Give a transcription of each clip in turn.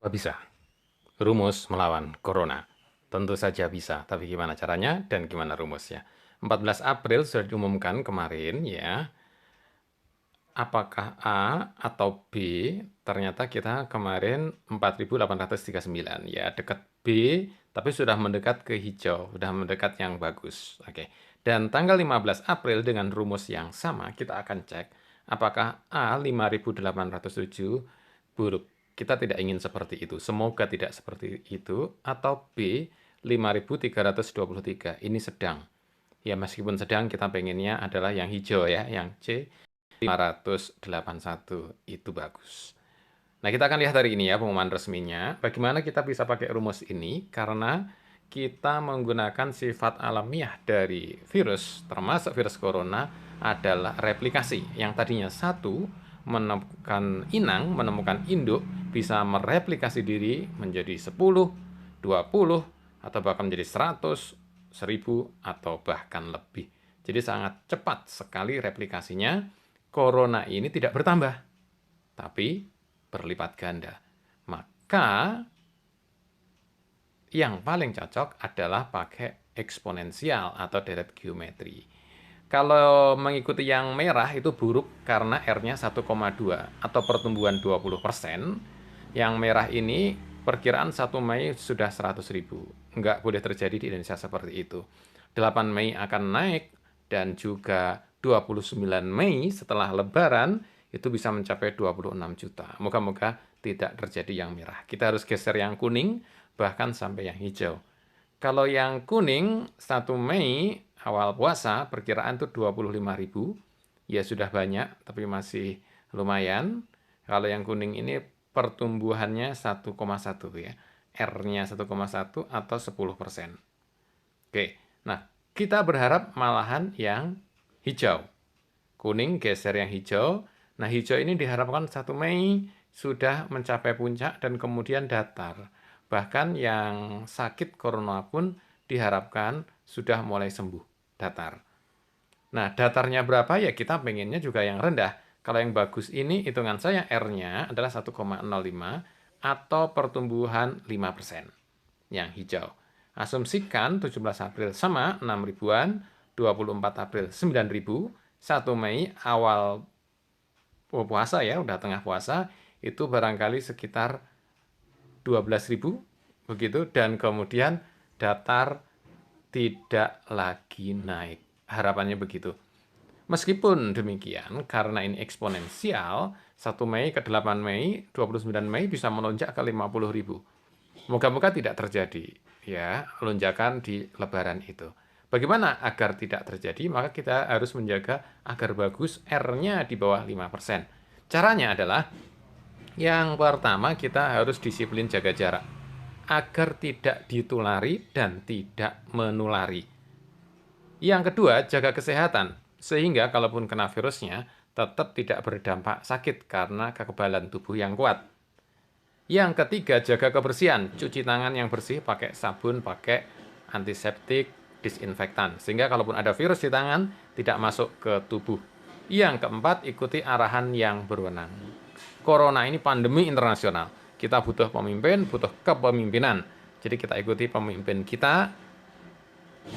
Oh, bisa. Rumus melawan corona. Tentu saja bisa, tapi gimana caranya dan gimana rumusnya? 14 April sudah diumumkan kemarin ya. Apakah A atau B? Ternyata kita kemarin 4.839 ya, dekat B, tapi sudah mendekat ke hijau, sudah mendekat yang bagus. Oke. Dan tanggal 15 April dengan rumus yang sama kita akan cek apakah A 5.807 buruk. Kita tidak ingin seperti itu. Semoga tidak seperti itu. Atau B 5.323. Ini sedang. Ya meskipun sedang kita pengennya adalah yang hijau ya, yang C 581 itu bagus. Nah, kita akan lihat hari ini ya pengumuman resminya. Bagaimana kita bisa pakai rumus ini? Karena kita menggunakan sifat alamiah dari virus, termasuk virus corona, adalah replikasi. Yang tadinya satu menemukan inang, menemukan induk, bisa mereplikasi diri menjadi 10, 20, atau bahkan menjadi 100, 1000, atau bahkan lebih. Jadi sangat cepat sekali replikasinya. Corona ini tidak bertambah, tapi berlipat ganda. Maka yang paling cocok adalah pakai eksponensial atau deret geometri. Kalau mengikuti yang merah itu buruk karena R-nya 1,2 atau pertumbuhan 20%. Yang merah ini perkiraan 1 Mei sudah 100.000. Nggak boleh terjadi di Indonesia seperti itu. 8 Mei akan naik dan juga 29 Mei setelah Lebaran itu bisa mencapai 26 juta. Moga-moga tidak terjadi yang merah. Kita harus geser yang kuning, bahkan sampai yang hijau. Kalau yang kuning, 1 Mei awal puasa, perkiraan itu 25.000. Ya sudah banyak, tapi masih lumayan. Kalau yang kuning ini pertumbuhannya 1,1 ya. R-nya 1,1 atau 10%. Oke, nah kita berharap malahan yang hijau. Kuning geser yang hijau. Nah, hijau ini diharapkan 1 Mei sudah mencapai puncak dan kemudian datar. Bahkan yang sakit corona pun diharapkan sudah mulai sembuh, datar. Nah, datarnya berapa ya kita pengennya juga yang rendah. Kalau yang bagus ini, hitungan saya R-nya adalah 1,05 atau pertumbuhan 5%. Yang hijau. Asumsikan 17 April sama 6 ribuan, 24 April 9.000, 1 Mei awal puasa ya, udah tengah puasa, itu barangkali sekitar 12.000, begitu, dan kemudian datar tidak lagi naik. Harapannya begitu. Meskipun demikian, karena ini eksponensial, 1 Mei ke 8 Mei, 29 Mei bisa melonjak ke 50.000. Moga-moga tidak terjadi ya lonjakan di Lebaran itu. Bagaimana agar tidak terjadi? Maka kita harus menjaga agar bagus R-nya di bawah 5%. Caranya adalah yang pertama kita harus disiplin jaga jarak agar tidak ditulari dan tidak menulari. Yang kedua, jaga kesehatan sehingga kalaupun kena virusnya tetap tidak berdampak sakit karena kekebalan tubuh yang kuat. Yang ketiga, jaga kebersihan. Cuci tangan yang bersih, pakai sabun, pakai antiseptik, disinfektan. Sehingga kalaupun ada virus di tangan, tidak masuk ke tubuh. Yang keempat, ikuti arahan yang berwenang. Corona ini pandemi internasional. Kita butuh pemimpin, butuh kepemimpinan. Jadi kita ikuti pemimpin kita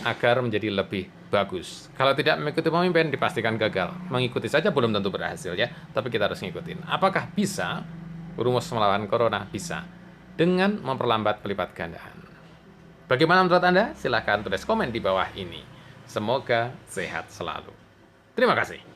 agar menjadi lebih bagus. Kalau tidak mengikuti pemimpin, dipastikan gagal. Mengikuti saja belum tentu berhasil ya, tapi kita harus ngikutin. Apakah bisa? Rumus melawan corona bisa dengan memperlambat pelipat gandaan. Bagaimana menurut Anda? Silahkan tulis komen di bawah ini. Semoga sehat selalu. Terima kasih.